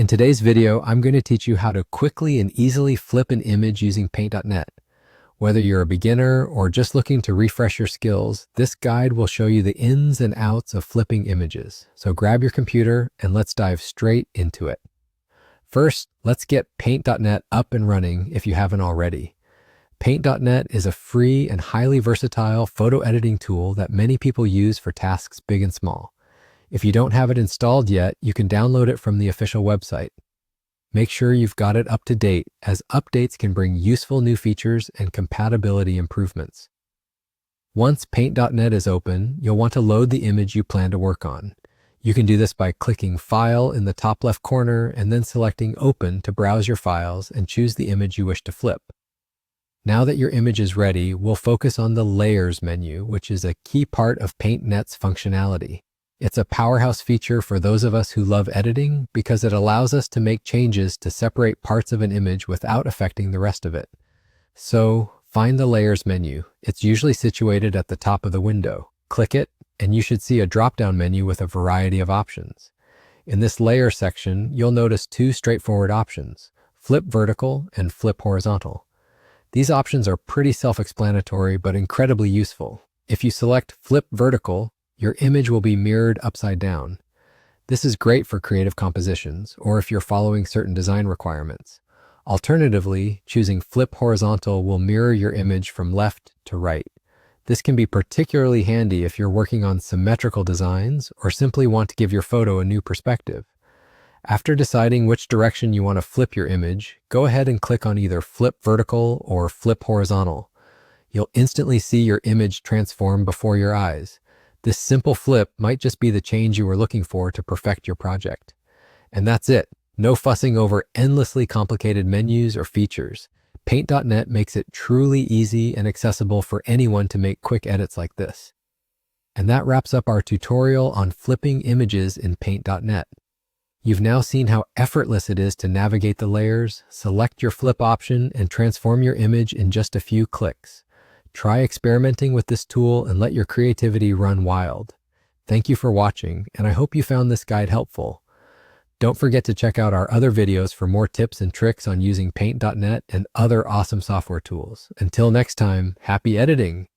In today's video, I'm going to teach you how to quickly and easily flip an image using Paint.net. Whether you're a beginner or just looking to refresh your skills, this guide will show you the ins and outs of flipping images. So grab your computer and let's dive straight into it. First, let's get Paint.net up and running if you haven't already. Paint.net is a free and highly versatile photo editing tool that many people use for tasks big and small. If you don't have it installed yet, you can download it from the official website. Make sure you've got it up to date, as updates can bring useful new features and compatibility improvements. Once Paint.net is open, you'll want to load the image you plan to work on. You can do this by clicking File in the top left corner and then selecting Open to browse your files and choose the image you wish to flip. Now that your image is ready, we'll focus on the Layers menu, which is a key part of Paint.net's functionality. It's a powerhouse feature for those of us who love editing because it allows us to make changes to separate parts of an image without affecting the rest of it. So, find the Layers menu. It's usually situated at the top of the window. Click it, and you should see a drop-down menu with a variety of options. In this Layer section, you'll notice two straightforward options: Flip Vertical and Flip Horizontal. These options are pretty self-explanatory but incredibly useful. If you select Flip Vertical, your image will be mirrored upside down. This is great for creative compositions or if you're following certain design requirements. Alternatively, choosing Flip Horizontal will mirror your image from left to right. This can be particularly handy if you're working on symmetrical designs or simply want to give your photo a new perspective. After deciding which direction you want to flip your image, go ahead and click on either Flip Vertical or Flip Horizontal. You'll instantly see your image transform before your eyes. This simple flip might just be the change you were looking for to perfect your project. And that's it. No fussing over endlessly complicated menus or features. Paint.net makes it truly easy and accessible for anyone to make quick edits like this. And that wraps up our tutorial on flipping images in Paint.net. You've now seen how effortless it is to navigate the layers, select your flip option, and transform your image in just a few clicks. Try experimenting with this tool and let your creativity run wild. Thank you for watching, and I hope you found this guide helpful. Don't forget to check out our other videos for more tips and tricks on using Paint.net and other awesome software tools. Until next time, happy editing!